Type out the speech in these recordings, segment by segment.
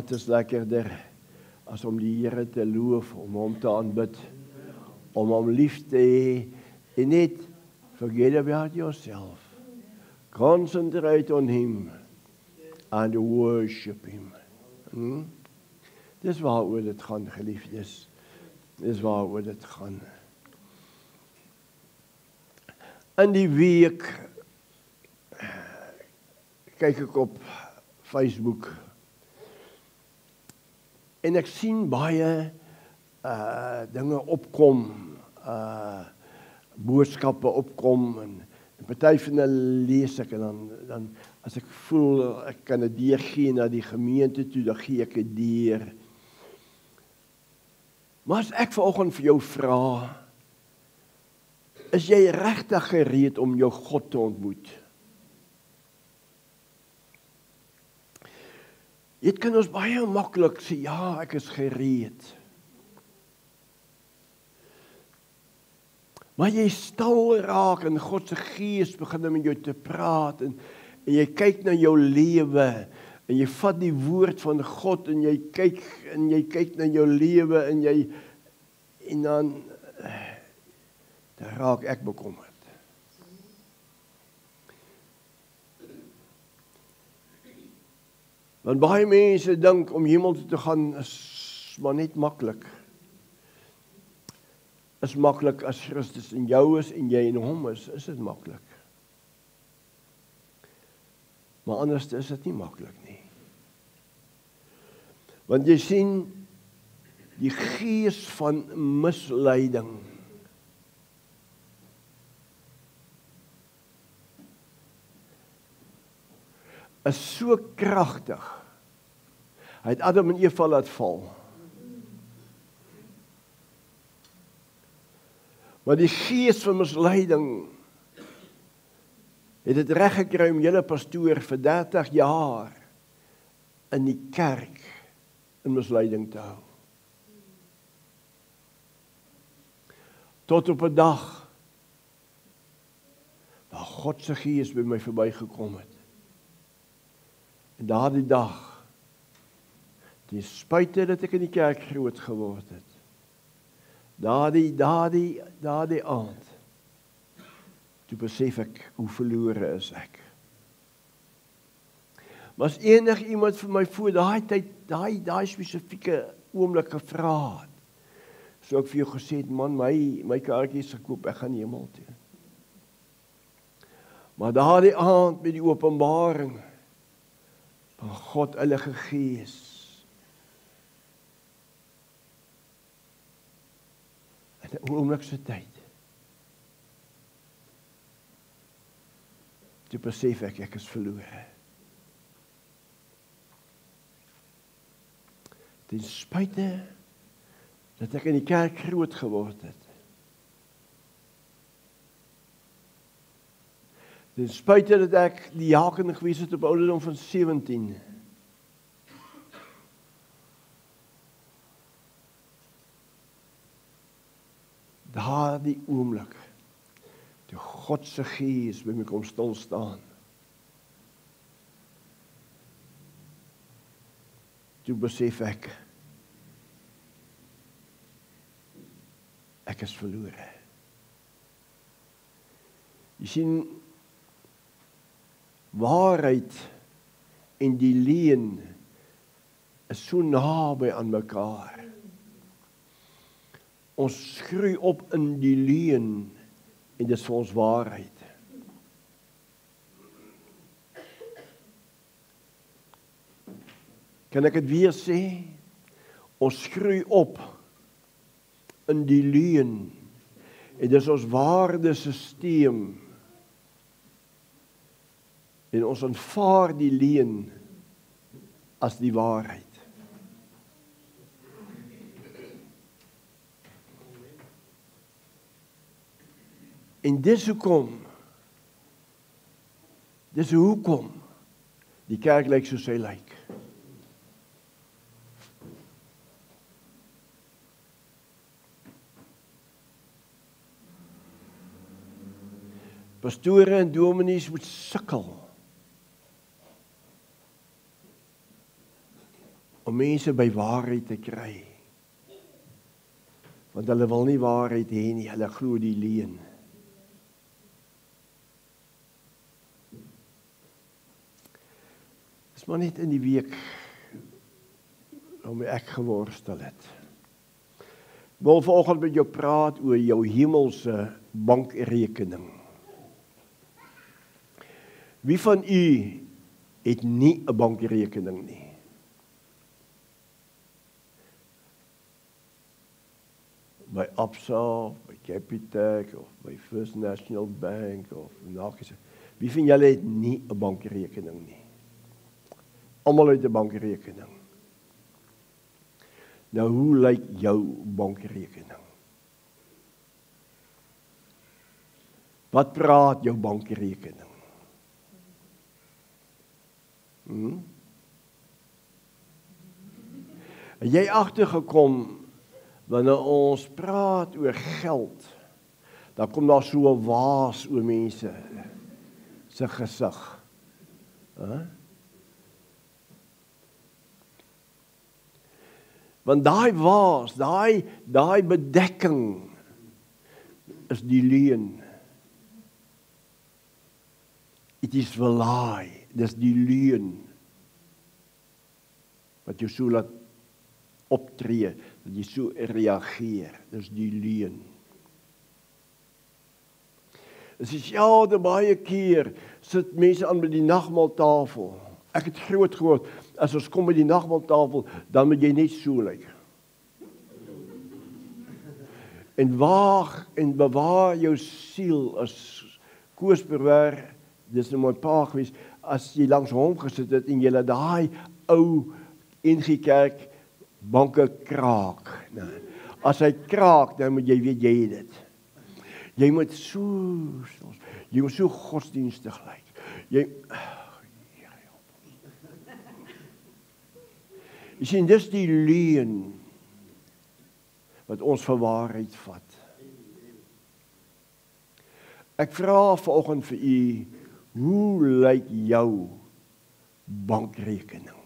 wat is lekkerder as om die Here te loof, om hom te aanbid, om hom lief te hê, en net forget about yourself. Concentrate on him and worship him. Dis waaroor dit gaan, geliefdes. Dis waaroor dit gaan. In die week kyk ek op Facebook en ek sien baie dinge opkom, boodskappe opkom en party van hulle lees ek en dan as ek voel ek kan dit deurgee na die gemeente toe, dan gee ek dit deur. Maar as ek vanoggend vir jou vra, is jy regtig gereed om jou God te ontmoet? Dit kan ons baie maklik sê, ja, ek is gereed. Maar jy stil raak en God se Gees begin met jou te praat en jy kyk na jou lewe en jy vat die woord van God en jy kyk na jou lewe en dan raak ek bekommerd. Want baie mense dink om hemel toe te gaan is maar net maklik. Is maklik as Christus in jou is en jy in hom is dit maklik. Maar anders is dit nie maklik nie. Want jy sien die gees van misleiding is so kragtig. Hy het Adam en Eva laat val. Maar die gees van misleiding het dit reg gekry om julle pastoor vir 30 jaar in die kerk in misleiding te hou. Tot op 'n dag waar God se gees by my verbygekom het. En daardie dag, ten spyte dat ek in die kerk groot geword het, daardie aand, toe besef ek hoe verlore is ek. Maar as enig iemand vir my voor daai tyd, daai spesifieke oomblik gevra het, so ek vir jou gesê het, man, my kaartjie is gekoop, ek gaan hemel toe. Maar daardie aand met die openbaring van God Heilige Gees, in 'n oomblike tyd, toe besef ek is verlore. Ten spyte dat ek in die kerk groot geword het. Ten spyte dat ek die diaken gewees het op ouderdom van 17. Daardie oomblik, toe God se Gees by my kom stil staan. Toe besef ek is verlore. Jy sien, waarheid en die leuen is so naby aan mekaar. Ons groei op in die leuen en dis vir ons waarheid. Kan ek dit weer sê? Ons groei op in die leuen en dis ons waardesisteem. En ons aanvaar die leuen as die waarheid. En dis hoekom die kerk lyk soos hy lyk. Pastore en dominees moet sukkel om mense by waarheid te kry. Want hulle wil nie waarheid hê nie, hulle glo die leuen. Dis maar net in die week waarmee ek geworstel het. Ek wil vanoggend met jou praat oor jou hemelse bankrekening. Wie van u het nie 'n bankrekening nie? By Absa, by Capitec, of by First National Bank, of Nakis. Wie van julle het nie 'n bankrekening nie? Almal het 'n bankrekening. Nou, hoe lyk jou bankrekening? Wat praat jou bankrekening? Het jy agtergekom, wanneer ons praat oor geld, dan kom daar so 'n waas oor mense se gesig. Want daai waas, daai bedekking is die leuen. It is the lie, dis die leuen wat jou so laat optree, dat jy so reageer, dis die leuen. Dis dieselfde baie keer, sit mense aan by die nagmaaltafel. Ek het groot geword, as ons kom by die nagmaaltafel, dan moet jy net so lyk. En waag en bewaar jou siel, as Koos Bewaar, dis nou my pa gewees, as jy langs hom gesit het, en jy laat daai ou NG Kerk banke kraak. As hy kraak, dan moet jy weet jy het dit. Jy moet so godsdienstig lyk. Jy sien, dis die leuen wat ons vir waarheid vat. Ek vra vanoggend vir u, hoe lyk jou bankrekening?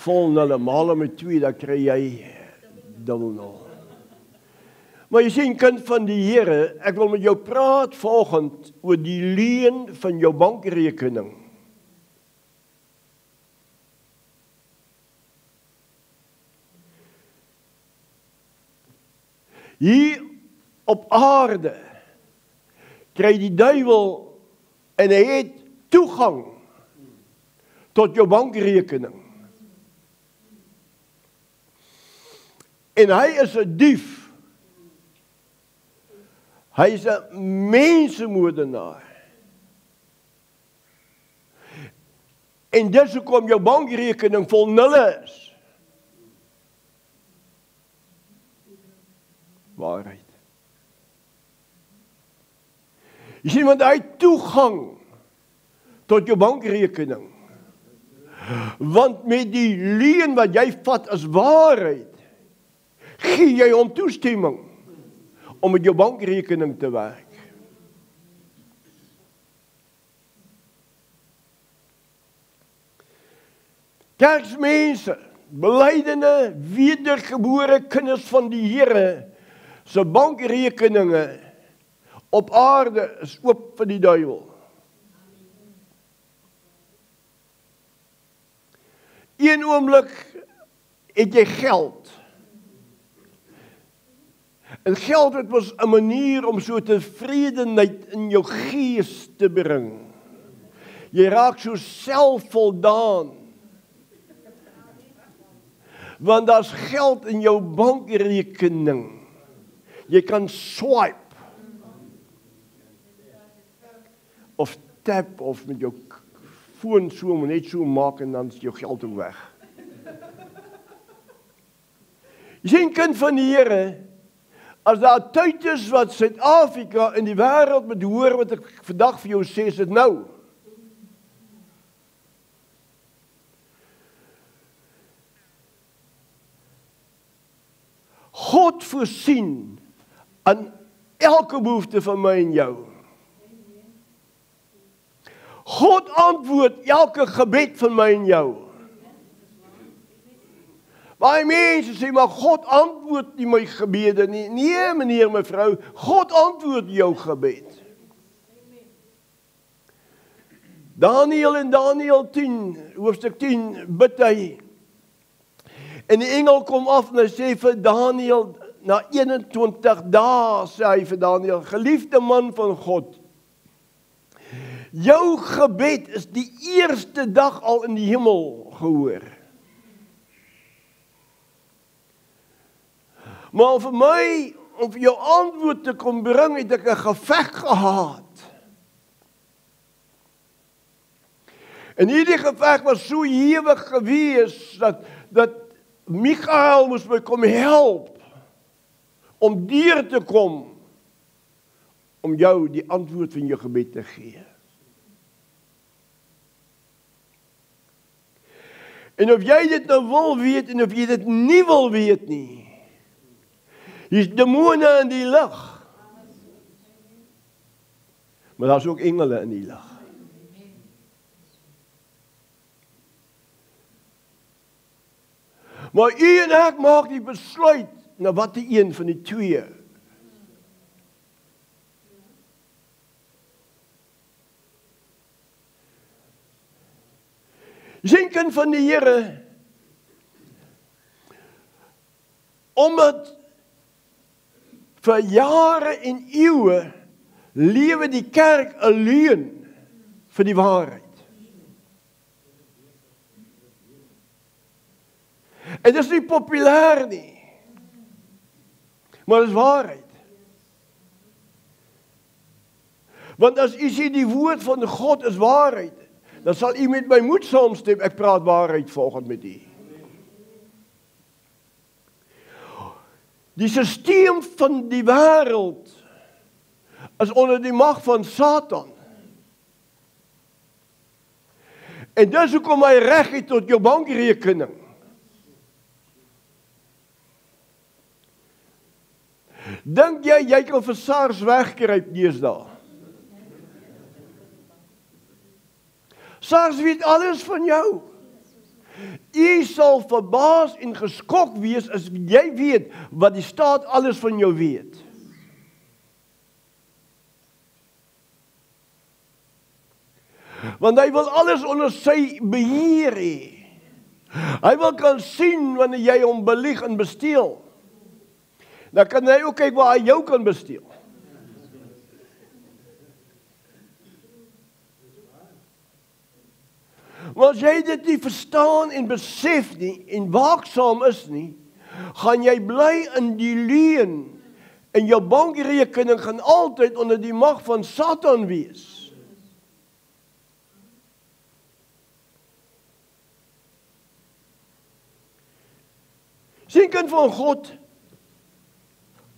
Vol nulle, male met 2, dan kry jy dubbel 0. Maar jy sien, kind van die Here, ek wil met jou praat vanoggend oor die leuen van jou bankrekening. Hier op aarde kry die duiwel en hy het toegang tot jou bankrekening. En hy is 'n dief. Hy is 'n mensemoordenaar. En dis hoekom jou bankrekening vol nulle is. Waarheid. Jy sien, want hy het toegang tot jou bankrekening. Want met die leuen wat jy vat as waarheid, gee jy hom toestemming om met jou bankrekening te werk. Kerksmense, belydende, wedergebore kinders van die Here, se bankrekeninge op aarde is oop vir die duiwel. Een oomblik het jy geld. En geld het was 'n manier om so tevredenheid in jou gees te bring. Jy raak so selfvoldaan. Want daar's geld in jou bankrekening. Jy kan swipe. Of tap, of met jou foon so, maar net so maak en dan is jou geld ook weg. Jy sien, kind van die Here, as daar tyd is wat Suid-Afrika in die wêreld moet hoor wat ek vandag vir jou sê, is dit nou. God voorsien aan elke behoefte van my en jou. God antwoord elke gebed van my en jou. Baie mense sê, maar God antwoord nie my gebede nie. Nee, meneer, mevrou, God antwoord jou gebed. Daniel in Daniel 10, hoofstuk 10, bid hy. En die engel kom af en hy sê vir Daniel, na 21 dae, sê hy vir Daniel, geliefde man van God, jou gebed is die eerste dag al in die hemel gehoor. Maar vir my, om vir jou antwoord te kom bring, het ek 'n geveg gehad. En hierdie geveg was so hewig gewees, dat Michael moes my kom help, om deur te kom, om jou die antwoord van jou gebed te gee. En of jy dit nou wil weet, en of jy dit nie wil weet nie, hier's demone in die lug. Maar daar's ook engele in die lug. Maar u en ek maak die besluit, na watter een van die twee. Sien kind van die Here, omdat vir jare en eeue lewe die kerk alleen vir die waarheid. En dit is nie populêr nie, maar dit is waarheid. Want as u sê die woord van God is waarheid, dan sal u met my moed saamstem, ek praat waarheid volgens met u. Die stelsel van die wêreld is onder die mag van Satan. En dis hoekom hy reg het tot jou bankrekening. Dink jy kan vir SARS wegkruip deesdae? SARS weet alles van jou. U sal verbaas en geskok wees as jy weet wat die staat alles van jou weet. Want hy wil alles onder sy beheer hê. Hy wil kan sien wanneer jy hom belieg en besteel. Dan kan hy ook kyk waar hy jou kan besteel. Maar as jy dit nie verstaan en besef nie, en waaksaam is nie, gaan jy bly in die leuen, en jou bankrekening gaan altyd onder die mag van Satan wees. Sien kind van God,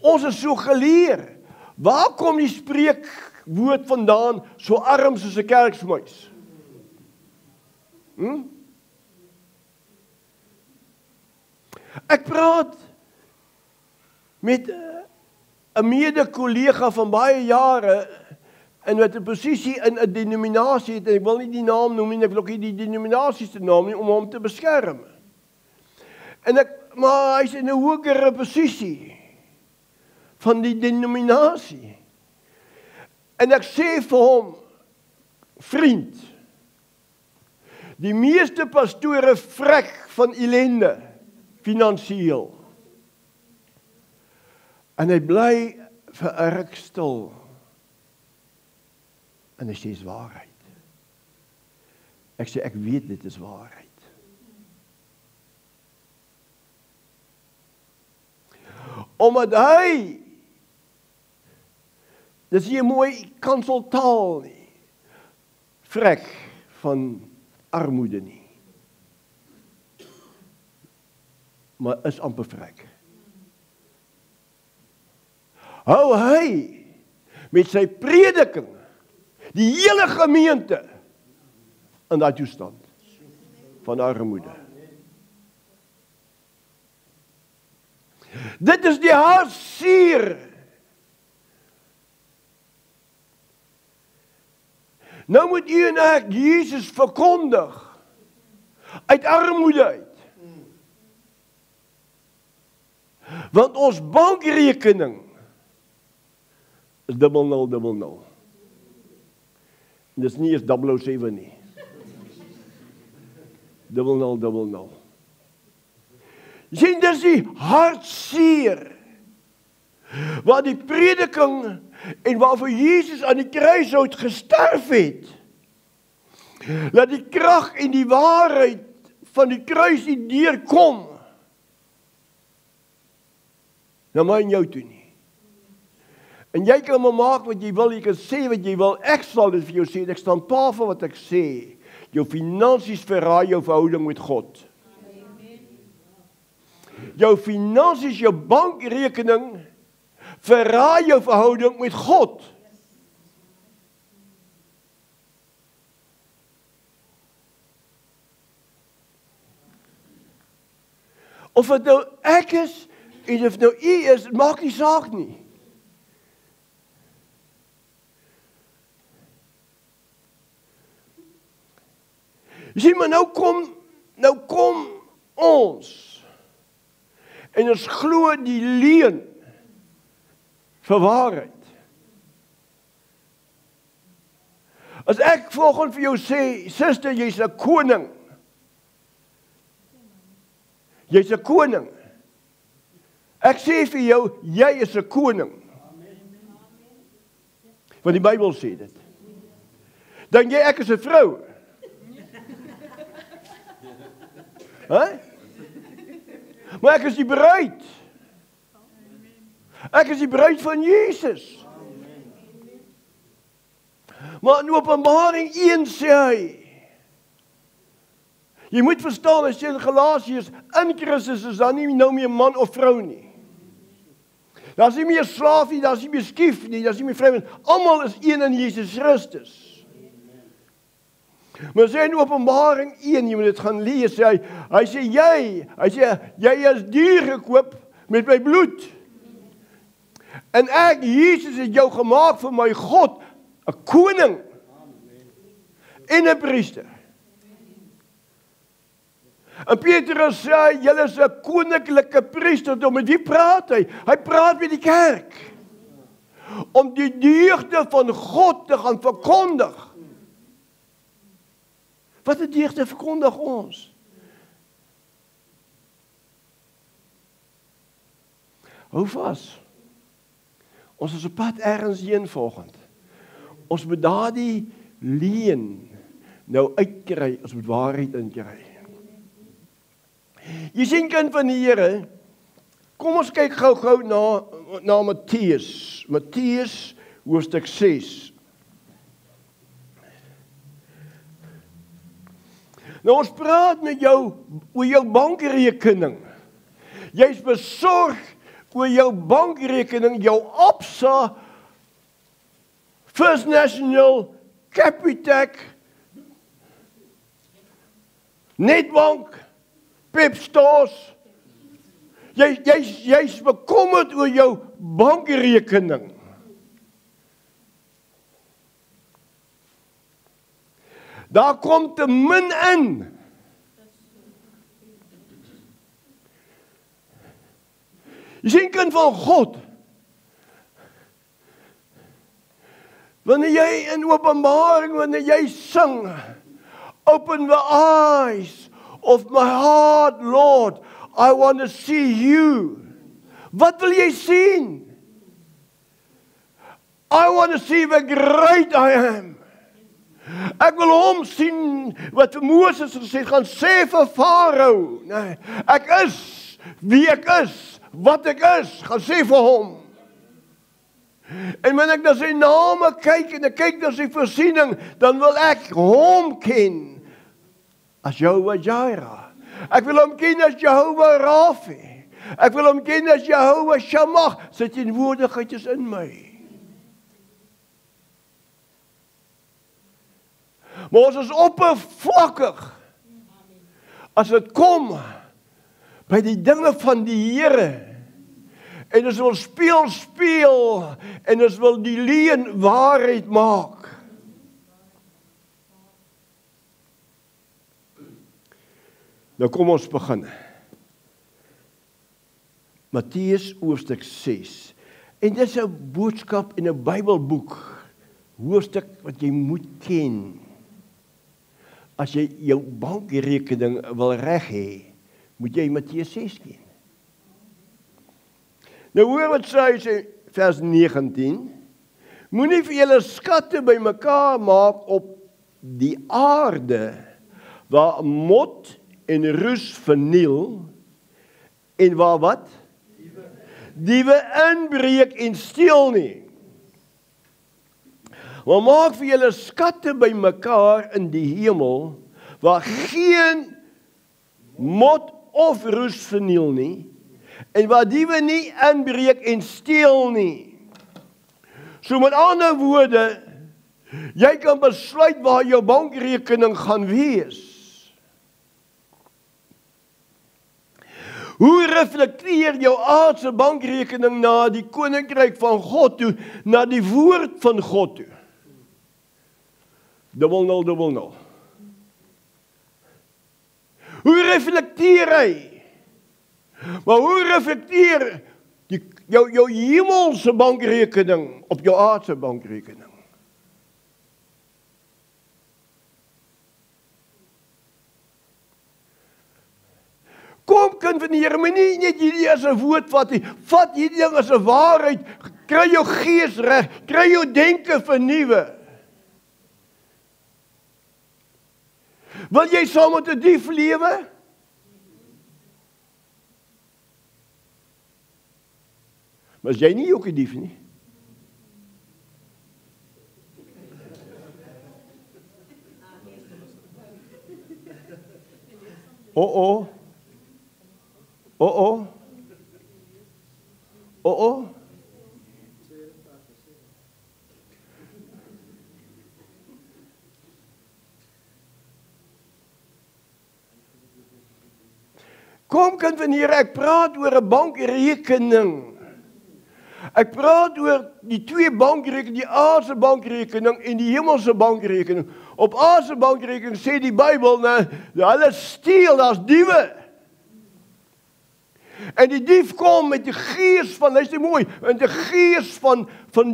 ons is so geleer. Waar kom die spreekwoord vandaan, so arm soos 'n kerksmuis? Ek praat met 'n mede-kollega van baie jare, en wat 'n posisie in 'n denominasie het, en ek wil nie die naam noem nie, ek wil ook nie die denominasie se naam nie, om hom te beskerm. Maar hy's in 'n hogere posisie van die denominasie. En ek sê vir hom, vriend, die meeste pastore vrek van ellende, finansiëel. En hy bly vir 'n ruk stil. En hy sê, dis waarheid. Ek sê, ek weet dit is waarheid. Omdat hy, dit is nie 'n mooi kanseltaal nie, vrek van armoede nie. Maar is amper vrek. Hou hy met sy prediking die hele gemeente in daai toestand van armoede. Dit is die hartseer. Nou moet u en ek Jesus verkondig. Uit armoede uit. Want ons bankrekening is 0000. En dis nie eens 007 nie. 0000. Jy sien, dis die hartseer waar die prediking en waarvoor Jesus aan die kruishout gesterf het, dat die krag en die waarheid van die kruis nie deurkom na my en jou toe nie. En jy kan maar maak wat jy wil, jy kan sê wat jy wil, ek sal dit vir jou sê, ek staan pa vir wat ek sê, jou finansies verraai jou verhouding met God. Jou finansies, jou bankrekening verraai jou verhouding met God. Of het nou ek is, en of nou u is, het maak nie saak nie. Jy sien, maar nou kom ons, en ons glo die leuen vir waarheid. As ek volgende vir jou sê, suster, jy's 'n koning. Jy's 'n koning. Ek sê vir jou, jy is 'n koning. Want die Bybel sê dit. Dan jy, ek is 'n vrou. Hè? Maar ek is die bruid. Ek is die bruid van Jesus. Maar in Openbaring 1 sê hy, jy moet verstaan, as jy in Galasiërs, in Christus is daar nie nou meer man of vrou nie. Daar is nie meer slaaf nie, daar is nie meer skief nie, daar is nie meer vrou nie. Almal is een in Jesus Christus. Maar sê in Openbaring 1, jy moet dit gaan lees, hy sê jy is duur gekoop met my bloed. En ek, Jesus, het jou gemaak vir my God, 'n koning en 'n priester. En Petrus sê, julle is 'n koninklike priesterdom. Met wie praat hy? Hy praat met die kerk. Om die deugde van God te gaan verkondig. Wat 'n deugde verkondig ons? Hou vas. Ons is op pad ergens heen volgend. Ons moet daardie leuen nou uitkry, ons moet waarheid inkry. Jy sien, kind van die Here, kom ons kyk gou na Matteus. Matteus hoofstuk 6. Nou ons praat met jou oor jou bankrekening. Jy's besorg oor jou bankrekening, jou Absa, First National, Capitec, Nedbank, Pep Stores. Jy's bekommerd oor jou bankrekening. Daar kom te min in. Jy sien, kind van God, wanneer jy in Openbaring, wanneer jy sing, open the eyes of my heart, Lord, I want to see you. Wat wil jy sien? I want to see the great I am. Ek wil hom sien wat vir Moses gesê het, gaan sê vir Farao, nee, ek is wie ek is, wat ek is, gaan sê vir hom. En wanneer ek na sy name kyk en ek kyk na sy voorsiening, dan wil ek hom ken as Jehovah Jireh. Ek wil hom ken as Jehovah Rafi. Ek wil hom ken as Jehovah Shammah. Sy teenwoordigheid is in my. Maar ons is oppervlakkig as dit kom by die dinge van die Here. En ons wil speel en ons wil die leuen waarheid maak. Nou kom ons begin. Matteus hoofstuk 6. En dit is 'n boodskap in 'n Bybelboek, hoofstuk wat jy moet ken. As jy jou bankrekening wil reg hê, moet jy Matteus 6 ken. Nou hoor wat sê vers 19. Moenie vir julle skatte bymekaar maak op die aarde, waar mot en roes verniel, en waar wat? Diewe inbreek en steel nie. Maar maak vir julle skatte bymekaar in die hemel, waar geen mot of roes verniel nie, en waar diewe nie inbreek en steel nie. So met ander woorde, jy kan besluit waar jou bankrekening gaan wees. Hoe reflekteer jou aardse bankrekening na die koninkryk van God toe, na die woord van God toe? 0000. Hoe reflekteer hy? Maar hoe reflekteer jou hemelse bankrekening op jou aardse bankrekening? Kom kind van die Here, moenie net hierdie as 'n woord vat nie. Vat hierdie ding as 'n waarheid. Kry jou gees reg, kry jou denke vernuwe. Wil jy saam met 'n dief lewe? Maar is jy nie ook 'n dief nie? Oh. Kom kind van die Here, ek praat oor 'n bankrekening. Ek praat oor die twee bankrekening, die aardse bankrekening en die hemelse bankrekening. Op aardse bankrekening sê die Bybel, hulle steel, daar's diewe. En die dief kom met die gees van, luister mooi, met die gees van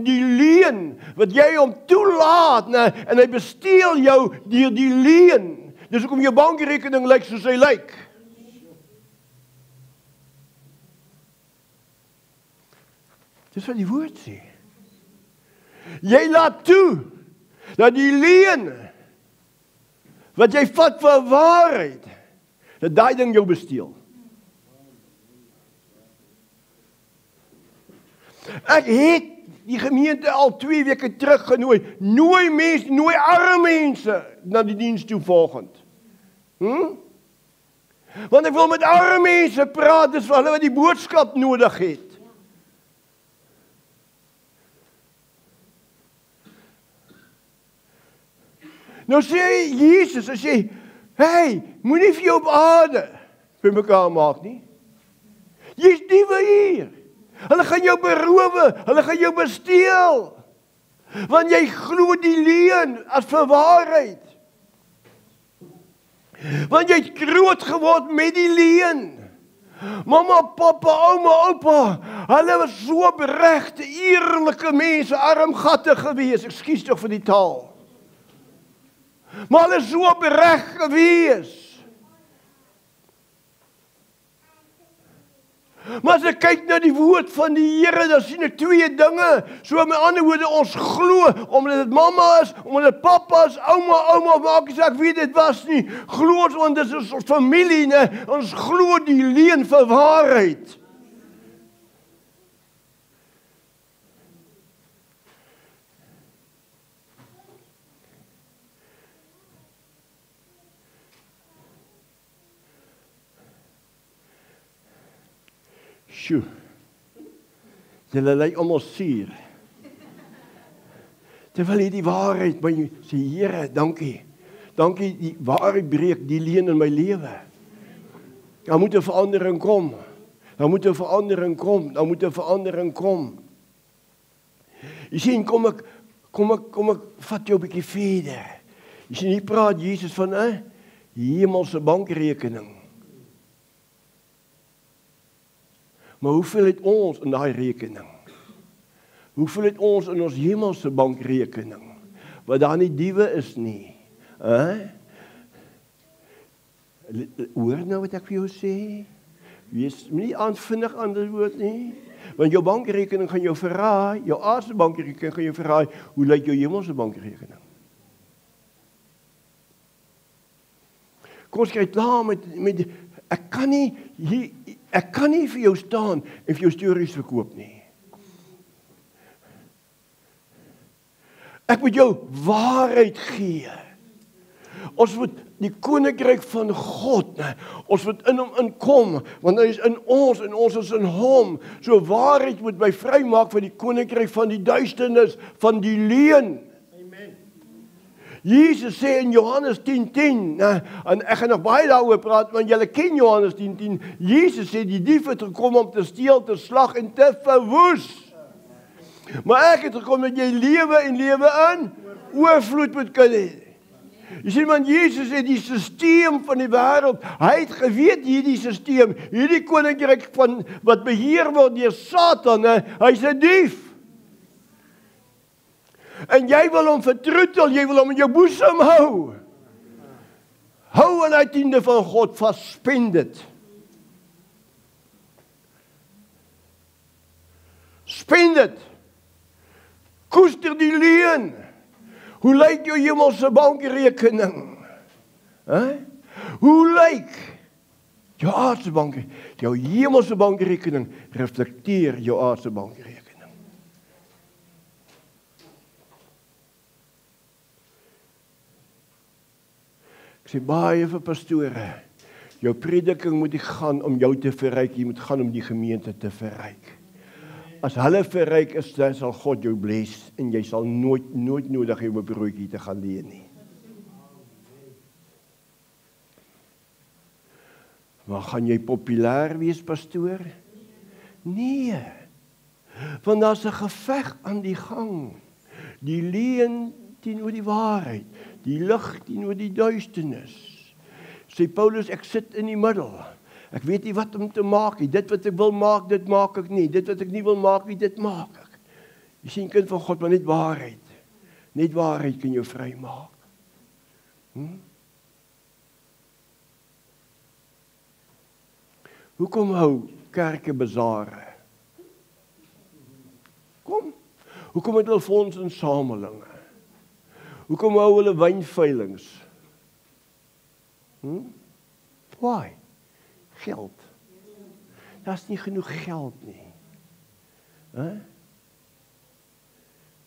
die leuen, wat jy hom toelaat, en hy besteel jou deur die leuen. Dis hoekom jou bankrekening lyk soos hy lyk. Dis wat die woord sê. Jy laat toe, dat die leuen, wat jy vat vir waarheid, dat daai ding jou besteel. Ek het die gemeente al 2 weke terug genooi. Nooi mense, nooi arme mense na die diens toe volgend. Want ek wil met arme mense praat, dis vir hulle wat die boodskap nodig het. Nou sê Jesus, as jy, moenie vir jou op aarde by mekaar maak nie. Jy's diewe hier. Hulle gaan jou beroof, hulle gaan jou besteel. Want jy glo die leuen as vir waarheid. Want jy het groot geword met die leuen. Mamma, papa, ouma, oupa, hulle was so opregte, eerlike mense, armgatte gewees, ekskuus tog vir die taal. Maar hulle is so opreg gewees. Maar as ek kyk na die woord van die Here, dan sien ek 2 dinge. So met ander woorde, ons glo, omdat dit mamma is, omdat dit papa is, ouma, maak nie saak wie dit was nie. Glo ons, want dit is ons familie, ne? Ons glo die leuen vir waarheid. Sjoe, julle lyk almal suur. Terwyl jy die waarheid by jy sê, Here, dankie. Dankie, die waarheid breek die leuen in my lewe. Daar moet 'n verandering kom. Daar moet 'n verandering kom. Daar moet 'n verandering kom. Jy sien, kom ek vat jou 'n bietjie verder. Jy sien, hier praat Jesus van 'n hemelse bankrekening. Maar hoeveel het ons in daai rekening? Hoeveel het ons in ons hemelse bankrekening? Wat daar nie diewe is nie. Hoor nou wat ek vir jou sê? Wees nie aanvinnig aan die woord nie. Want jou bankrekening gaan jou verraai, jou aardse bankrekening gaan jou verraai. Hoe lyk jou hemelse bankrekening? Kom ons kyk klaar met ek kan nie vir jou staan en vir jou stories verkoop nie. Ek moet jou waarheid gee. Ons moet die koninkryk van God, ons moet in hom inkom, want hy is in ons en ons is in hom. So waarheid moet my vrymaak van die koninkryk van die duisternis, van die leuen. Amen. Jesus sê in Johannes 10:10, en ek gaan nog baie daaroor praat, want julle ken Johannes 10:10, Jesus sê die dief het gekom om te steel, te slag en te verwoes. Maar ek het gekom dat jy lewe en lewe in oorvloed moet kan hê. Jy sien man, Jesus het die sisteem van die wêreld, hy het geweet hierdie sisteem, hierdie koninkryk van wat beheer word deur Satan, hy's 'n dief. En jy wil hom vertroetel, jy wil hom in jou boesem hou. Hou aan die tiende van God vas, spend dit. Spend dit. Koester die leuen. Hoe lyk jou hemelse bankrekening? Hoe lyk jou aardse bankrekening? Jou hemelse bankrekening reflekteer jou aardse bankrekening. Ek sê baie vir pastore, jou prediking moet nie gaan om jou te verryk, jy moet gaan om die gemeente te verryk. As hulle verryk is, dan sal God jou bless en jy sal nooit nodig hê om 'n broodjie te gaan leen nie. Maar gaan jy populêr wees, pastoor? Nee. Want daar's 'n geveg aan die gang. Die leuen teenoor die waarheid, die lig teenoor die duisternis. Sê Paulus, ek sit in die middel. Ek weet nie wat om te maak nie. Dit wat ek wil maak, dit maak ek nie. Dit wat ek nie wil maak nie, dit maak ek. Jy sien, kind van God, maar net waarheid. Net waarheid kan jou vry maak. Hoekom hou kerke basare? Hoekom het hulle fondsinsamelinge? Hoekom hou hulle wynveilings? Why? Geld. Daar's nie genoeg geld nie.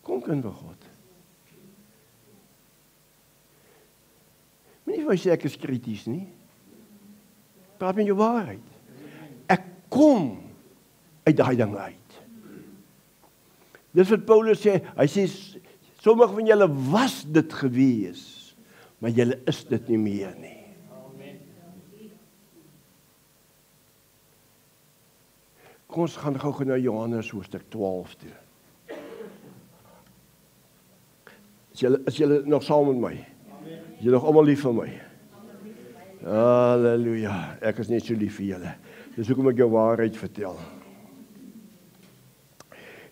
Kom kind van God. Moenie vir my sê ek is krities nie. Praat met jou waarheid. Ek kom uit daai ding uit. Dis wat Paulus sê, hy sê, sommige van julle was dit gewees, maar julle is dit nie meer nie. Kom ons gaan gou na Johannes hoofstuk 12 toe. Is julle nog saam met my? Is julle nog allemaal lief vir my? Halleluja, ek is net so lief vir julle. Dis hoekom ek jou waarheid vertel.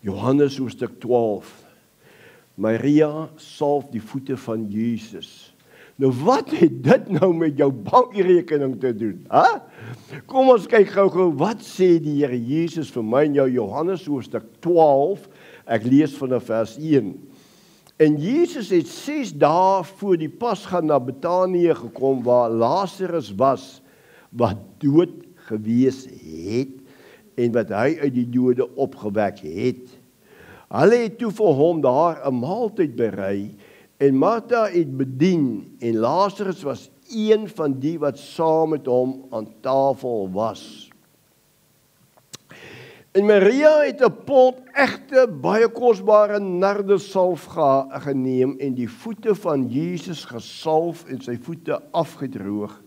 Johannes hoofstuk 12. Maria salf die voete van Jesus. Nou wat het dit nou met jou bankrekening te doen? Kom ons kyk gou, wat sê die Here Jesus vir my en jou? Johannes hoofstuk 12, ek lees vanaf vers 1. En Jesus het 6 dae voor die Pasga na Betanië gekom, waar Lazarus was, wat dood gewees het, en wat hy uit die dode opgewek het. Hulle het toe vir hom daar 'n maaltyd berei, en Martha het bedien, en Lazarus was een van die wat saam met hom aan tafel was. En Maria het 'n pot egte, baie kosbare nardesalf geneem, en die voete van Jesus gesalf, en sy voete afgedroog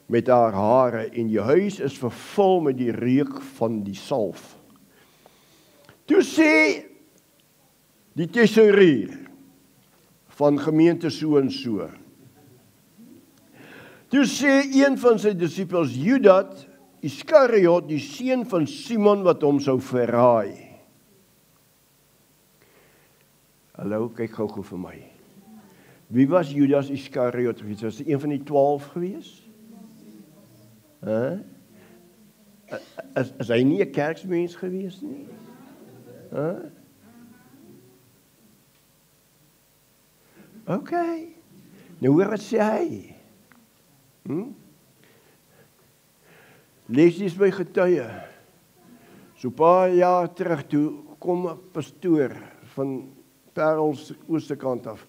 met haar hare, en die huis is vervul met die reuk van die salf. Toe sê die tesourier van gemeente so en so. Toe sê een van sy disippels, Iskariot, die seun van Simon wat hom sou verraai. Hallo, kyk gou vir my. Wie was Judas Iskariot geweest? Was hy een van die 12 geweest? Is hy nie 'n kerksmens geweest nie? OK. Nou hoor wat sê hy? Lees eens my getuie. So 'n paar jaar terug toe kom 'n pastoor van Parels ooste kant af.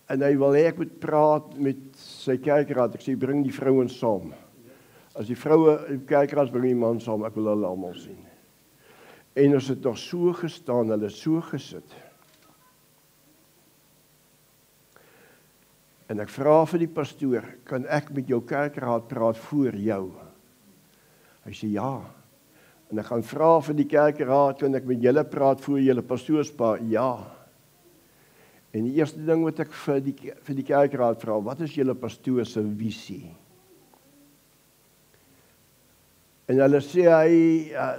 En hy wil hê ek moet praat met sy kerkraad. Ek sê bring die vrouens saam. As die vroue in die kerkraad bring die man saam, ek wil hulle almal sien. En ons het nog so gestaan, hulle so gesit. En ek vra vir die pastoor, kan ek met jou kerkraad praat voor jou? Hy sê ja. En ek gaan vra vir die kerkraad, kan ek met julle praat voor julle pastoorspaar? Ja. En die eerste ding wat ek vir die kerkraad vra, wat is julle pastoor se visie? En hulle sê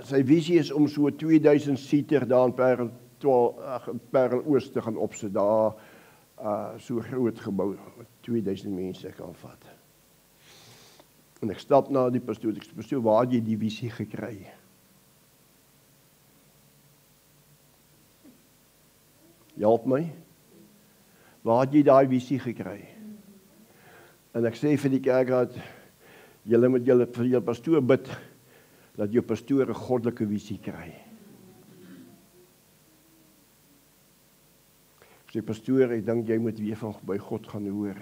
sy visie is om so 2000 seater daar in Parel Oost te gaan opsit, daar so groot gebou, 2000 mense kan vat. En ek stap na die pastoor, ek sê, pastoor, waar het jy die visie gekry? Help my. Waar het jy daai visie gekry? En ek sê vir die kerkraad, julle moet vir julle pastoor bid, dat jou pastoor 'n goddelike visie kry. Ek sê, pastoor, ek dink jy moet weer van by God gaan hoor.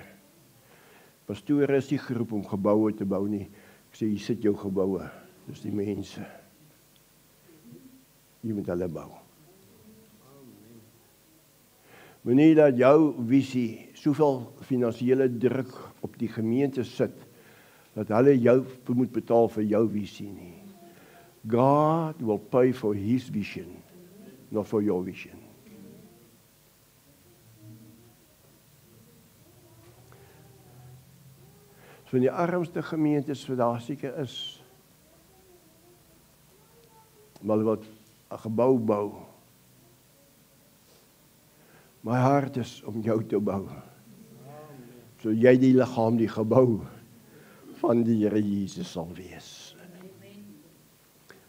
Pastoor is nie geroep om geboue te bou nie. Ek sê, hier sit jou geboue, dis die mense. Jy moet hulle bou. Wanneer dat jou visie soveel finansiële druk op die gemeente sit, dat hulle jou moet betaal vir jou visie nie. God will pay for his vision, not for your vision. So in die armste gemeentes wat daar seker is, maar hulle wil 'n gebou bou. My hart is om jou te bou. So jy die liggaam, die gebou van die Here Jesus sal wees.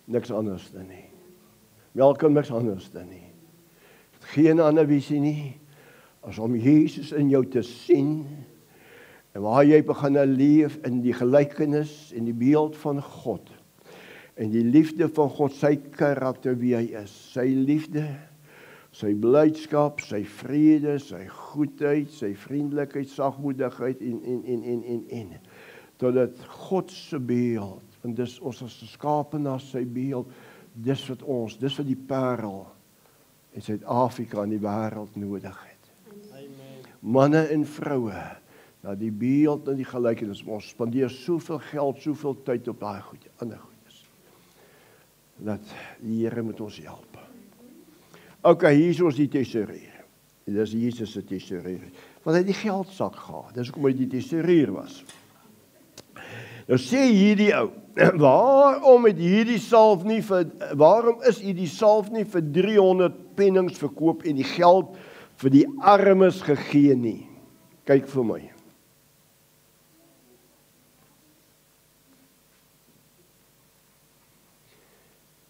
Niks anders dan nie. Welkom, niks anders dan nie. Geen ander visie nie, as om Jesus in jou te sien, en waar jy begin leef in die gelykenis en die beeld van God, en die liefde van God, sy karakter wie hy is, sy liefde, sy blydskap, sy vrede, sy goedheid, sy vriendelikheid, sagmoedigheid en totdat God se beeld, en dis ons as geskape na sy beeld, dis wat die parel in Suid-Afrika en die wêreld nodig het. Amen. Manne en vroue, na die beeld en die gelykenis, ons spandeer soveel geld, soveel tyd op daai goed, ander goedes. Dat die Here moet ons help. OK, hier is ons die tesourier. Dis Jesus se tesourier. Want hy het die geldsak gehad. Dis hoekom hy die tesourier was. Nou sê hierdie ou, waarom is hierdie salf nie vir 300 pennings verkoop en die geld vir die armes gegee nie? Kyk vir my.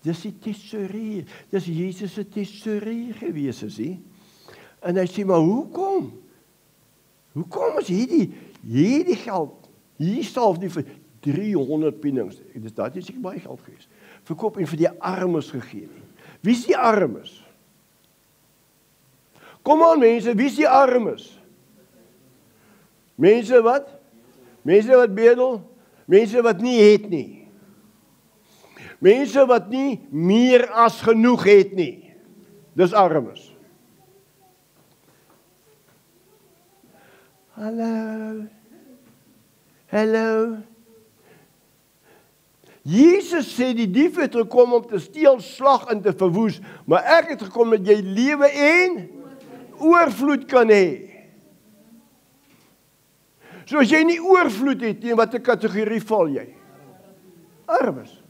Dis die tesourier, dis Jesus se tesourier gewees is hy. En hy sê, maar hoekom? Hoekom is hierdie geld, hierdie salf nie vir 300 pennings, dit is seker baie geld gewees, verkoop en vir die armes gegee nie. Wie is die armes? Kom aan mense, wie is die armes? Mense wat? Mense wat bedel? Mense wat nie het nie. Mense wat nie meer as genoeg het nie. Dis armes. Hallo. Hallo. Jesus sê die dief het gekom om te steel, slag en te verwoes, maar ek het gekom dat jy lewe en oorvloed kan hê. So as jy nie oorvloed het nie, watter kategorie val jy? Armes.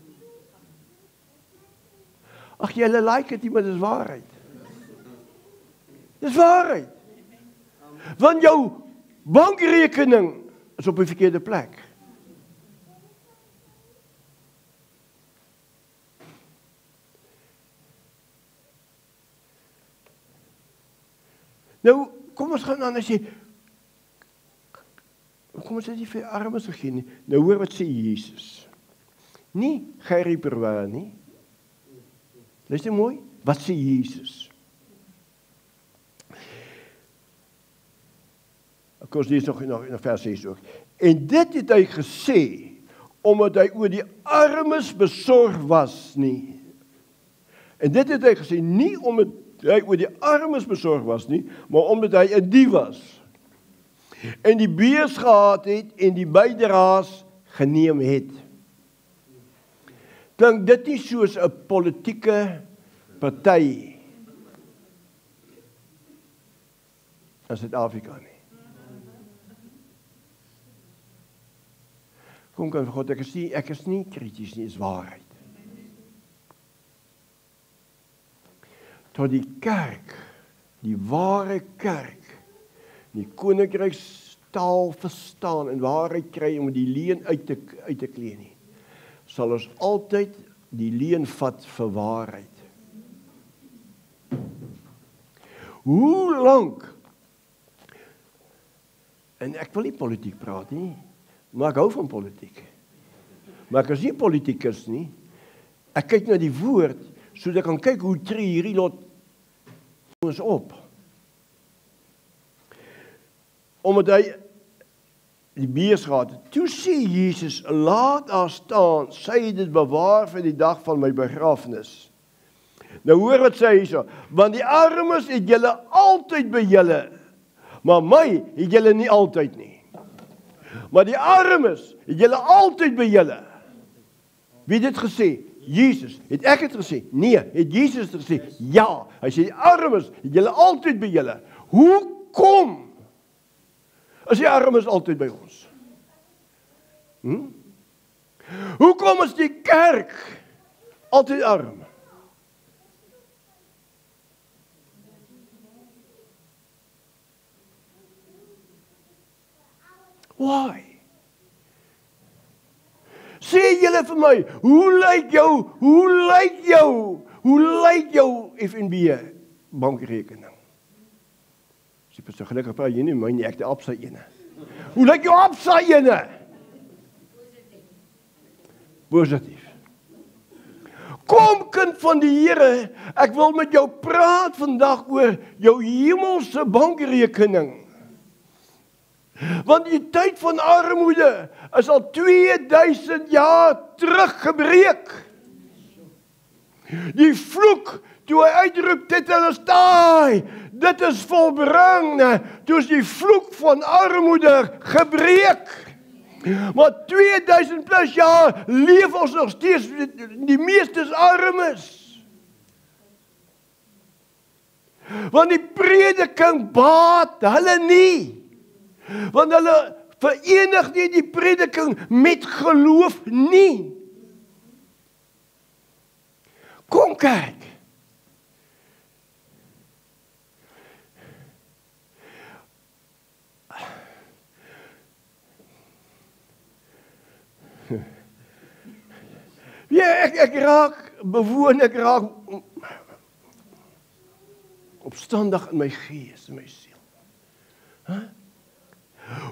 Ag, julle like dit nie, maar dis waarheid. Dis waarheid. Want jou bankrekening is op die verkeerde plek. Nou, kom ons gaan aan as jy, kom ons sê jy vir armes gegee nie. Nou hoor wat sê Jesus. Nie Gerrie Perwa nie. Luister mooi, wat sê Jesus? Ek ons lees nog in vers 6 ook. En dit het hy gesê, omdat hy oor die armes besorg was nie. En dit het hy gesê, nie omdat hy oor die armes besorg was nie, maar omdat hy 'n dief was. En die beurs gehad het en die bydraes geneem het. Klink dit nie soos 'n politieke party in Suid-Afrika nie? Kom kan God, ek is nie krities nie, is waarheid. Tot die kerk, die ware kerk, die koninkrykstaal verstaan en waarheid kry om die leuen uit te klee nie, sal ons altyd die leuen vat vir waarheid. Hoe lank, en ek wil nie politiek praat nie, maar ek hou van politiek. Maar ek is nie politikus nie. Ek kyk na die woord, sodat ek kan kyk hoe tree hierdie lot ons op. Omdat hy die beurs gehad het. Toe sê Jesus, laat daar staan, sy het dit bewaar vir die dag van my begrafnis. Nou hoor wat sê hy so, want die armes het julle altyd by julle, maar my het julle nie altyd nie. Maar die armes het julle altyd by julle. Wie het dit gesê? Jesus. Het ek het gesê? Nee, het Jesus het gesê? Ja. Hy sê die armes het julle altyd by julle. Hoekom is die armes altyd by ons? Hoekom is die kerk altyd arm? Why? Sê julle vir my, hoe lyk jou FNB bankrekening? Sy het so gelukkig praat jy nie my nie, ek die Absa ene. Hoe lyk jou Absa ene? Positief. Kom kind van die Here, ek wil met jou praat vandag oor jou hemelse bankrekening. Want die tyd van armoede is al 2000 jaar teruggebreek. Die vloek, toe hy uitroep, dit is volbring, toe is die vloek van armoede gebreek. Maar 2000 plus jaar leef ons nog steeds, die meestes armes. Want die prediking baat hulle nie. Want hulle verenig nie die prediking met geloof nie. Kom kyk. Ja, ek raak opstandig in my gees, in my siel. Huh?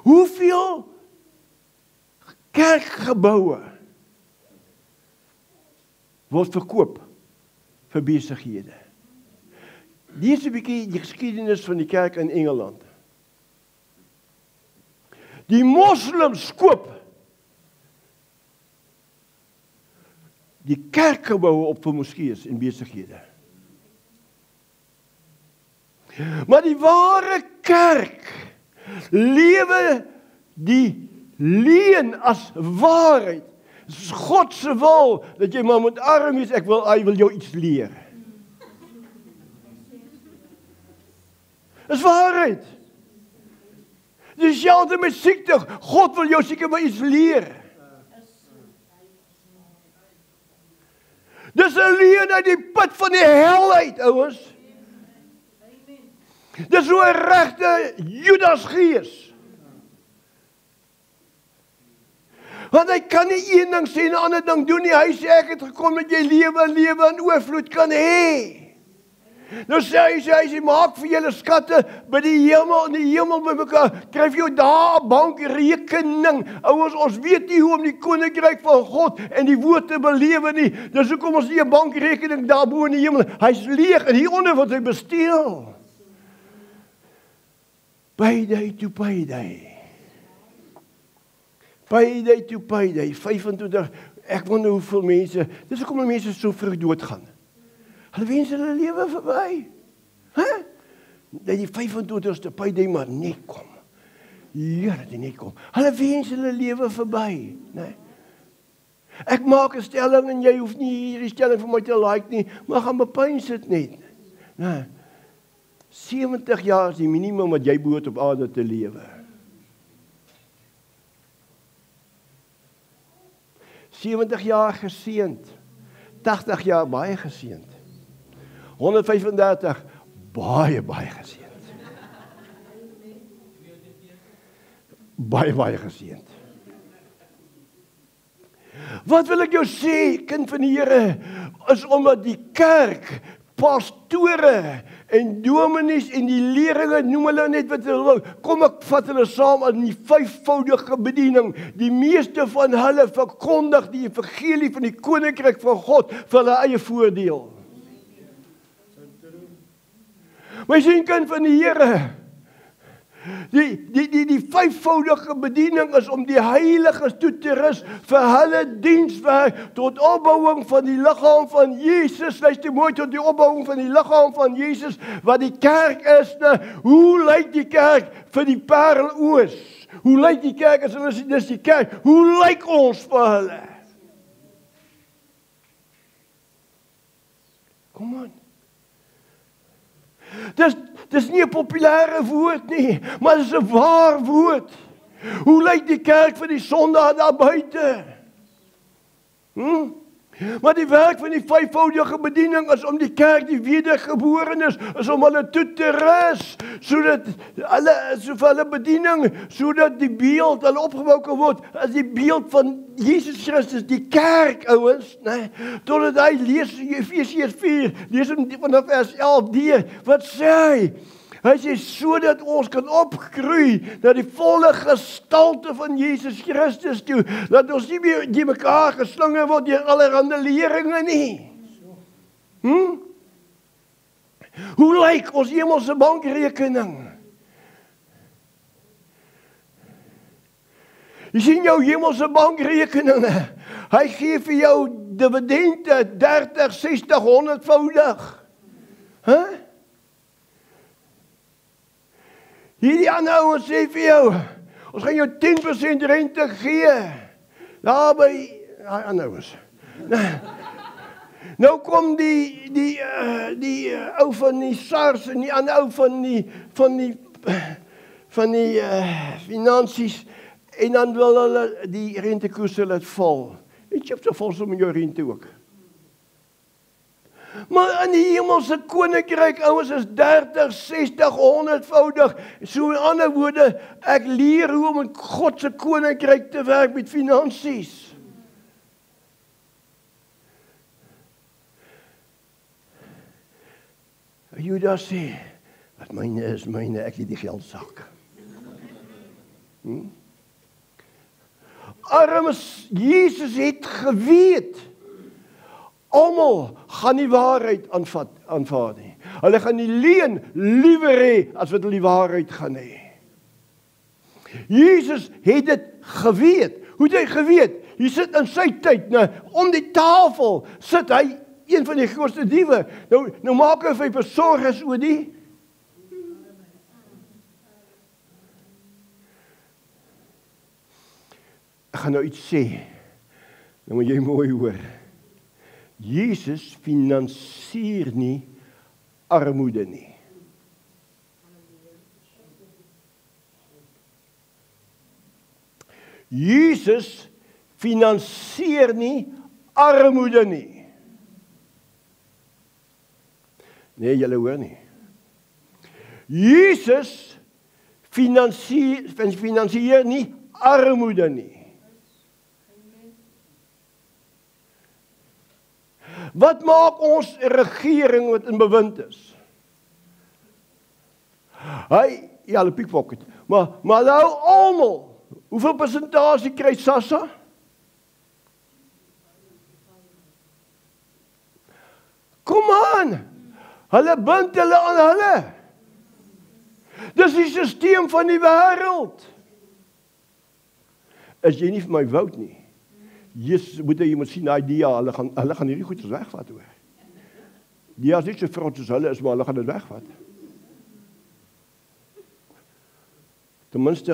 Hoeveel kerkgeboue word verkoop vir besighede? Lees 'n bietjie die geskiedenis van die kerk in Engeland. Die moslems koop die kerkgeboue op vir moskeeë en besighede. Maar die ware kerk lewe die leuen as waarheid. Dit is God se wil dat jy maar moet arm wees, hy wil jou iets leer. Dit is waarheid. Dis dieselfde met siekte. God wil jou seker maar iets leer. Dis alleen uit die put van die hel uit, ouens. Dis so 'n regte Judas gees. Want hy kan nie een ding sê en 'n ander ding doen nie. Hy sê ek het gekom dat jy lewe in oorvloed kan hê. Nou sê hy maak vir julle skatte by die hemel, in die hemel by mekaar, kry vir jou daar 'n bankrekening. Ouers, ons weet nie hoe om die koninkryk van God en die woord te belewe nie. Dis hoekom ons nie 'n bankrekening daar bo in die hemel. Hy's leeg en hieronder word hy besteel. Payday to payday. Payday to payday. 25, ek wonder hoeveel mense, dis hoekom die mense so vroeg doodgaan. Hulle wens hulle lewe verby. Dat die 25ste payday maar net kom. Ja, dat die net kom. Hulle wens hulle lewe verby, nee. Ek maak 'n stelling en jy hoef nie hierdie stelling vir my te like nie, maar gaan bepeins dit net. Nee. 70 jaar is die minimum wat jy behoort op aarde te lewe. 70 jaar geseënd. 80 jaar baie geseënd. 135 baie geseënd. Baie geseënd. Wat wil ek jou sê, kind van die Here, is omdat die kerk, pastore en dominees en die leringe, noem hulle net wat hulle wil, kom ek vat hulle saam in die 5voudige bediening. Die meeste van hulle verkondig die evangelie van die koninkryk van God vir hulle eie voordeel. My sien, kind van die Here, die 5voudige bediening is om die heiliges toe te rus vir hulle dienswerk tot opbouing van die liggaam van Jesus. Luister mooi, tot die opbouing van die liggaam van Jesus, wat die kerk is. Hoe lyk die kerk vir die Pareloos? Hoe lyk die kerk as hulle sê dis die kerk? Hoe lyk ons vir hulle? Kom aan. Dis nie 'n populêre woord nie, maar dis 'n waar woord. Hoe lyk die kerk vir die sondaar daar buite? Maar die werk van die 5voudige bediening is om die kerk, die wedergeborenes, is om hulle toe te rus, sodat hulle bediening, sodat die beeld hulle opgebou kan word, as die beeld van Jesus Christus, die kerk, ouens, nee, totdat hy lees Efesiërs 4, lees hom vanaf vers 11d, wat sê hy? Hy sê, sodat ons kan opgroei na die volle gestalte van Jesus Christus toe, dat ons nie meer die mekaar geslinge word deur allerhande leringe nie. Hoe lyk ons hemelse bankrekening? Jy sien jou hemelse bankrekeninge, hy gee vir jou dividende 30, 60, 100voudig. Hierdie ander ouens sê vir jou, ons gaan jou 10% rente gee. Daar by ander ouens. Nou kom die ou van die SARS en die ander ou van die finansies, en dan wil hulle die rentekoerse laat val. En jy het so vol som in jou rente ook. Maar in die hemelse koninkryk, ouens, is 30, 60, 100voudig. So in ander woorde, ek leer hoe om in God se koninkryk te werk met finansies. Judas sê, wat myne is myne, ek het die geldsak. Armes, Jesus het geweet, almal gaan die waarheid aanvaar nie. Hulle gaan die leuen liewer hê as wat hulle die waarheid gaan hê. Jesus het dit geweet. Hoe het hy geweet? Hy sit in sy tyd, om die tafel sit hy, een van die grootste diewe. Nou maak hy besorg oor die. Ek gaan nou iets sê. Nou moet jy mooi hoor. Jesus finansier nie armoede nie. Jesus finansier nie armoede nie. Nee, julle hoor nie. Jesus finansieer nie armoede nie. Wat maak ons regering wat in bewind is? Hulle pickpocket. Maar nou almal, hoeveel persentasie kry SASSA? Kom aan, hulle bind hulle aan hulle. Dis die stelsel van die wêreld. As jy nie vir my vote nie, Jesus, jy moet sien, hulle gaan hierdie goeders wegvat hoor. Die is nie so vrot soos hulle is, maar hulle gaan dit wegvat. Ten minste,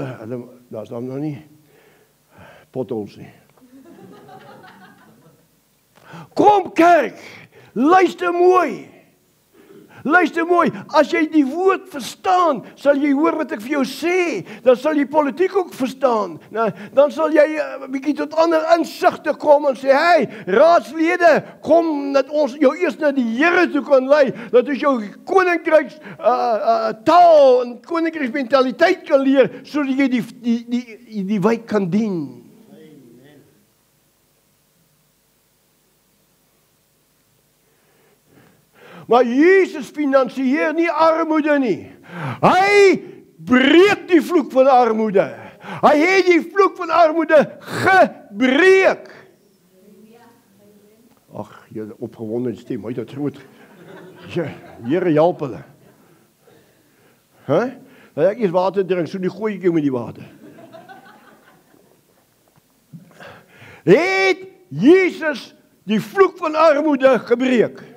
daar's dan nog nie potholes nie. Kom kerk, luister mooi. Luister mooi, as jy die woord verstaan, sal jy hoor wat ek vir jou sê, dan sal jy politiek ook verstaan, dan sal jy 'n bietjie tot ander insigte kom en sê, raadslede, kom dat ons jou eers na die Here toe kan lei, dat ons jou koninkryks taal en koninkryksmentaliteit kan leer, sodat jy die wijk kan dien. Maar Jesus finansieer nie armoede nie. Hy breek die vloek van armoede. Hy het die vloek van armoede gebreek. Ag, jy opgewonde stem, hy het groot. Here help hulle. Nou ek eers water drink, so die gooi ek jou met die water. Het Jesus die vloek van armoede gebreek?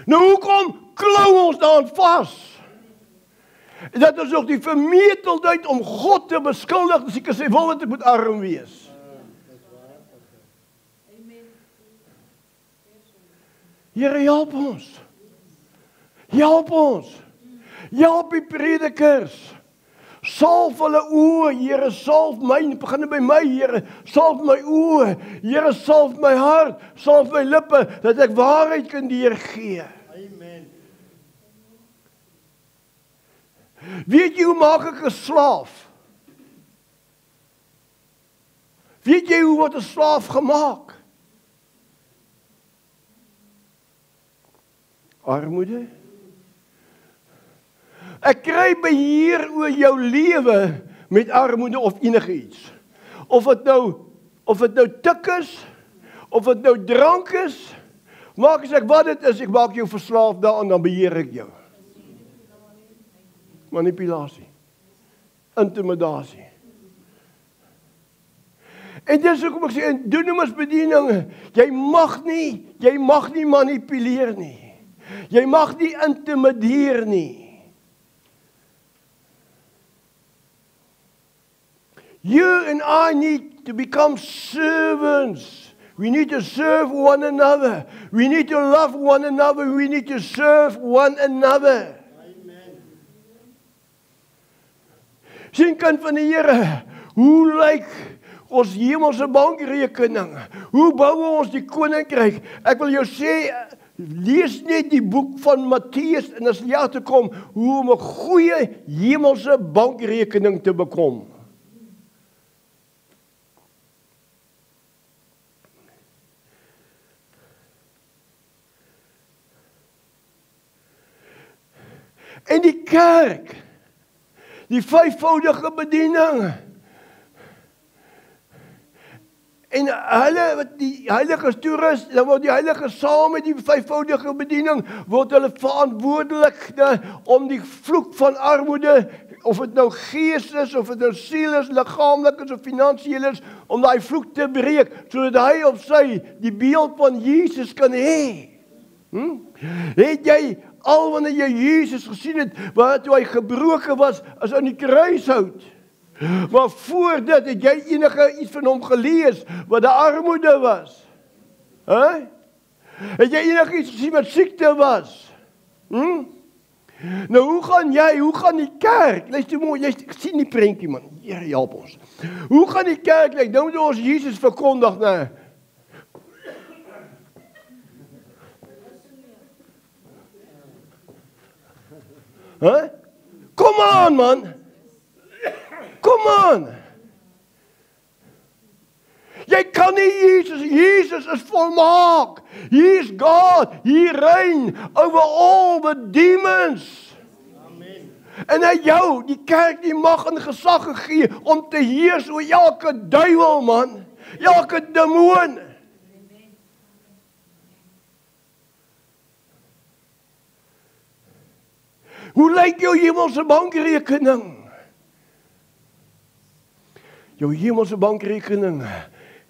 Nou hoekom klou ons daaraan vas? Dat ons nog die vermeteldheid om God te beskuldig, as ek sê wil dat ek moet arm wees. Here, help ons. Help ons. Help die predikers. Salf hulle oë, Here, salf my, begin by my, Here, salf my oë, Here, salf my hart, salf my lippe, dat ek waarheid kan deurgee. Amen. Weet jy hoe maak ek 'n slaaf? Weet jy hoe word 'n slaaf gemaak? Armoede? Ek kry beheer oor jou lewe met armoede of enigiets. Of dit nou tik is, of dit nou drank is, maak as ek wat dit is, ek maak jou verslaaf daaraan, dan beheer ek jou. Manipulasie. Intimidasie. En dis hoekom ek sê, dunamis-bediening, jy mag nie manipuleer nie. Jy mag nie intimideer nie. You and I need to become servants. We need to serve one another. We need to love one another. We need to serve one another. Amen. Sien kind van die Here, hoe lyk ons hemelse bankrekening? Hoe bou ons die koninkryk? Ek wil jou sê, lees net die boek van Matteus en as jy te kom hoe om 'n goeie hemelse bankrekening te bekom. En die kerk, die vyfvoudige bediening, en hulle wat die heiliges toerus, dan word die heiliges saam met die vyfvoudige bediening, word hulle verantwoordelik om die vloek van armoede, of dit nou gees is, of dit nou siel is, liggaamlik is, of finansiëel is, om daai vloek te breek, sodat hy op sy die beeld van Jesus kan hê. Het jy al wanneer jy Jesus gesien het, toe hy gebroken was, as aan die kruishout. Maar voor dit het jy enige iets van hom gelees, wat die armoede was. Het jy enige iets gesien wat siekte was? Nou hoe gaan die kerk, luister mooi, jy sien die prentjie man, Here help ons. Hoe gaan die kerk lyk? Nou moet ons Jesus verkondig, Huh? Kom aan, man. Kom aan. Jy kan nie Jesus is volmaak. He is God. He reign over all the demons. Amen. En hy jou, die kerk, die mag en gesag gegee om te heers oor elke duiwel, man. Elke demoon. Hoe lyk jou hemelse bankrekening? Jou hemelse bankrekening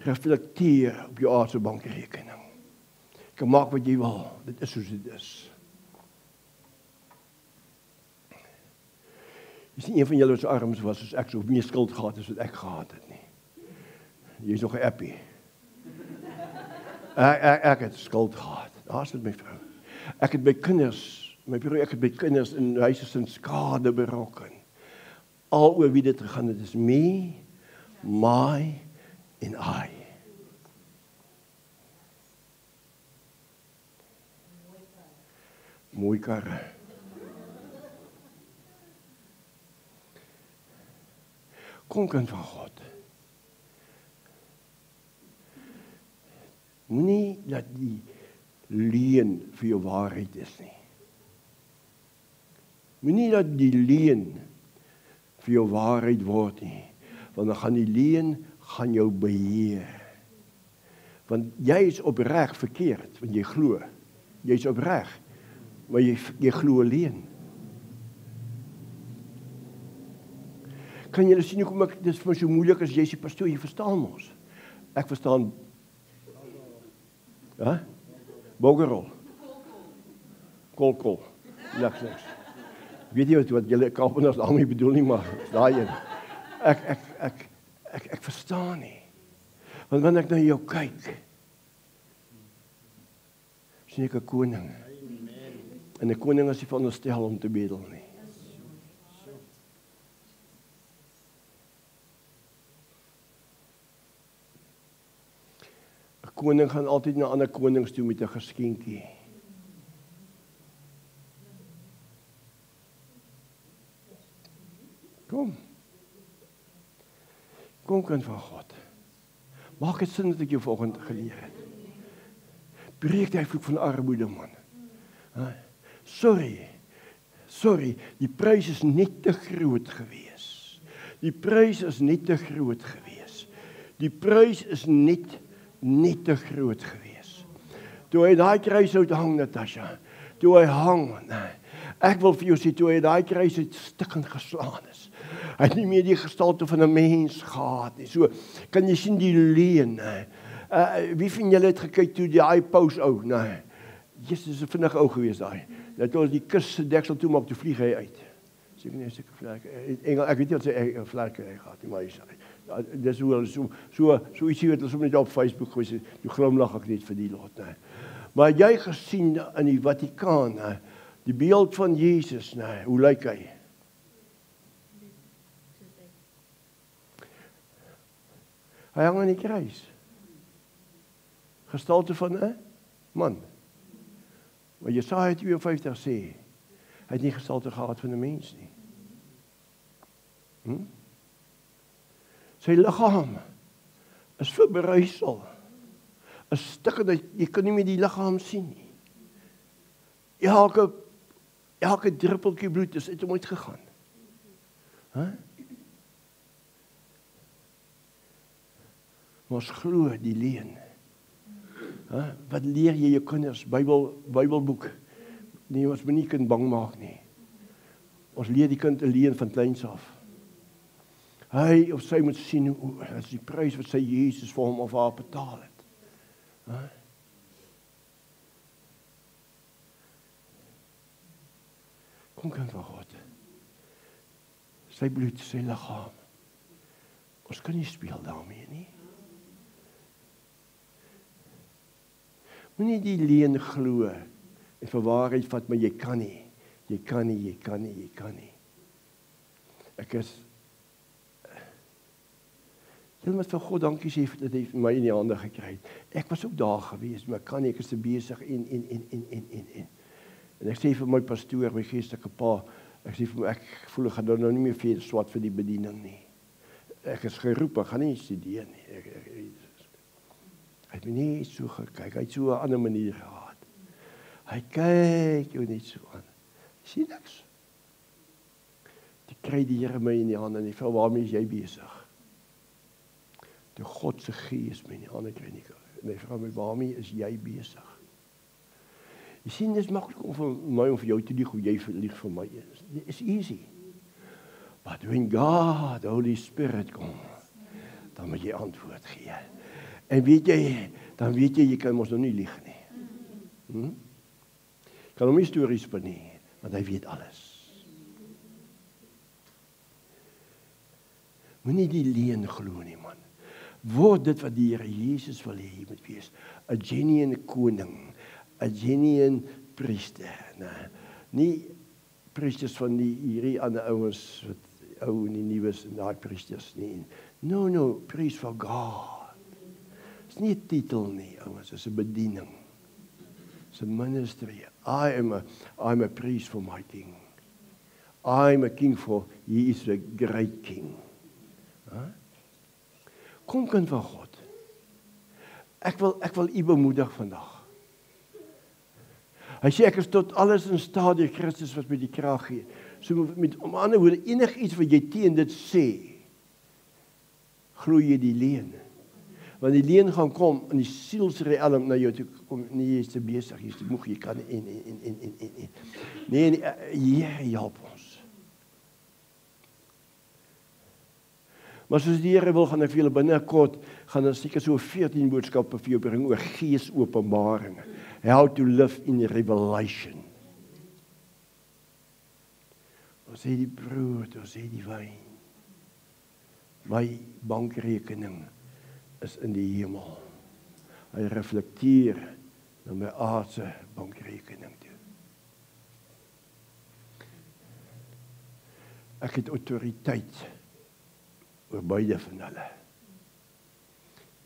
reflekteer op jou aardse bankrekening. Jy kan maak wat jy wil, dit is soos dit is. Is nie een van julle so arms was soos ek, so meer skuld gehad as wat ek gehad het nie. Jy is nog 'n appie. Ek het skuld gehad, daar is met my vrou. Ek het my kinders, ek het my kinders in huise in skade berokken. Al oor wie dit gegaan het, is me, my en I. Mooi karre. Kom kind van God. Moenie dat die leuen vir jou waarheid is nie. Moenie dat die leuen vir jou waarheid word nie. Want dan gaan die leuen jou beheer. Want jy is opreg verkeerd, want jy glo. Jy is opreg, maar jy glo leuen. Kan julle sien hoekom dit is vir my so moeilik as jy sê pastoor, jy verstaan mos. Ek verstaan. Ja? Bogerol. Kolkol. Niks. Weet jy wat julle Kaapenaars daarmee bedoel nie, maar daai een. Ek verstaan nie. Want wanneer ek na jou kyk, sien ek 'n koning. En 'n koning is nie veronderstel om te bedel nie. Koning gaan altyd na ander konings toe met 'n geskenkie. Kom kind van God. Maak het sin dat ek jou vanoggend geleer het. Breek die vloek van armoede, man. Sorry, die prys is net te groot gewees. Die prys is net te groot gewees. Te groot gewees. Toe hy daai kruis uit hang, Natasha, toe hy hang, ek wil vir jou sê, toe hy daai kruis uit stukkend geslaan is, hy het nie meer die gestalte van 'n mens gehad nie. So, kan jy sien die leuen, wie van julle het gekyk toe die paus ou, Jesus is 'n vinnige ou gewees daai. Nou toe ons die kus se deksel toe maak, toe vlieg hy uit. Seker nie 'n stukkie vlek. Ek weet nie wat sy vlek hy gehad nie, maar hy sê, dis so ietsie wat ons net op Facebook gooi, jy glimlag ek net vir die lot, Maar jy gesien in die Vatikaan, die beeld van Jesus, hoe lyk hy? Hy hang aan die kruis. Gestalte van 'n man. Maar Jesaja 52 sê, hy het nie gestalte gehad van 'n mens nie. Sy liggaam is verbrysel. 'n stuk dat jy kan nie meer die liggaam sien nie. Elke druppeltjie bloed is uit hom uitgegaan. Ons glo die leuen. Wat leer jy jou kinders? Bybelboek. Nee, ons moet nie kind bang maak nie. Ons leer die kind 'n leuen van kleins af. Hy of sy moet sien hoe as die prys wat sy Jesus vir hom of haar betaal het. Kom kind van God. Sy bloed, sy liggaam. Ons kan nie speel daarmee nie. Moenie die leuen glo en vir waarheid vat, maar jy kan nie. Ek is Jy moet vir God dankie sê dat hy my in die hande gekry het. Ek was ook daar gewees, maar kan nie, ek is te besig en ek sê vir my pastoor, my geestelike pa, Ek sê vir my, ek voel ek gaan nou nie meer veel swat vir die bediening nie. Ek is geroep, ek gaan nie studeer nie. Hy het my nie so gekyk, hy het so 'n ander manier gehad. Hy kyk jou net so aan. Jy sien niks. Die kry die Here my in die hande en die vra, waarmee is jy besig? Die God se gees my in die hande kry nie. En hy vra my, waarmee is jy besig? Jy sien, dit is maklik om vir my om vir jou te lieg hoe jy lieg vir my is. It's easy. But when God, the Holy Spirit kom, dan moet jy antwoord gee. En weet jy, dan weet jy kan ons nog nie lieg nie. Kan hom nie stories spin nie, want hy weet alles. Moenie die leuen glo nie, man. Word dit wat die Here Jesus wil hê jy moet wees. 'n genuine koning, 'n genuine priester. Nie priesters van hierdie ander ouens wat ou en die nuus en daai priesters nie. No, priest for God. Dit is nie 'n titel nie, ouens, dit is 'n bediening. It's a ministry. I'm a priest for my king. I'm a king for, he is a great king. Kom kind van God. Ek wil u bemoedig vandag. Hy sê ek is tot alles in staat deur Christus wat my die krag gee. So met om ander woorde enigiets wat jy teen dit sê, glo jy die leuen. Want die leuen gaan kom in die sielsriem na jou toe kom. Nee, jy is te besig, jy is te moeg, jy kan en. Nee, Here help ons. Maar soos die Here wil, gaan ek vir julle binnekort, gaan daar seker so 14 boodskappe vir jou bring oor geesopenbaring. How to live in revelation. Ons sê die brood, ons sê die wyn. My bankrekening is in die hemel. Hy reflekteer na my aardse bankrekening toe. Ek het autoriteit oor beide van hulle.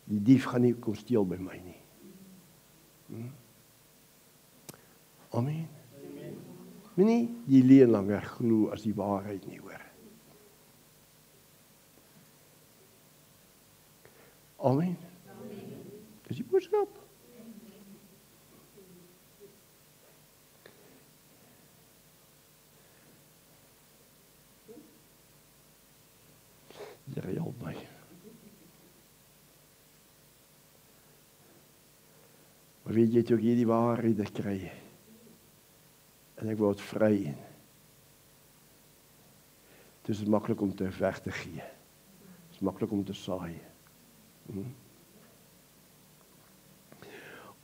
Die dief gaan nie kom steel by my nie. Amen. Moenie die leuen langer glo as die waarheid nie, hoor. Amen. Dis die boodskap. Here help my. Maar weet jy toe ek hierdie waarheid kry en ek word vry. Dit is maklik om te weg te gee. Dit is maklik om te saai.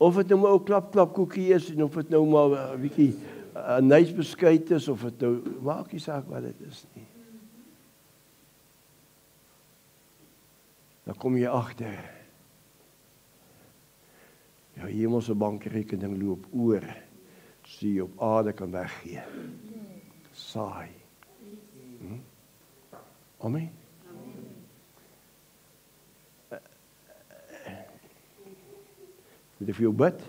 Of het nou maar 'n klap koekie is en of het nou maar 'n bietjie 'n nice beskuit is of het nou maak nie saak wat dit is nie. Dan kom jy agter. Jou hemelse bankrekening loop oor. So jy op aarde kan weggee. Saai. Amen. Moet ek vir jou bid?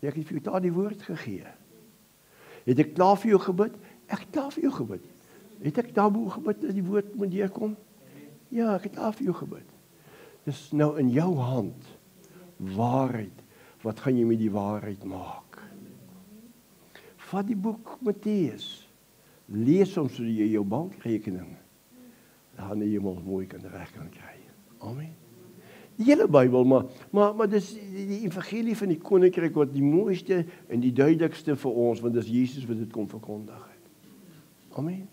Ek het vir jou daar die woord gegee. Het ek klaar vir jou gebid? Ek het klaar vir jou gebid. Het ek daarbo gebid dat die woord moet deurkom? Ja, ek het klaar vir jou gebid. Dis nou in jou hand. Waarheid. Wat gaan jy met die waarheid maak? Vat die boek Matteus. Lees hom sodat jy jou bankrekening daar in die hemel mooi reg kan kry. Amen. Die hele Bybel, maar dis die evangelie van die koninkryk wat die mooiste en die duidelikste vir ons, want dis Jesus wat dit kom verkondig het. Amen.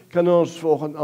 Kan ons volgende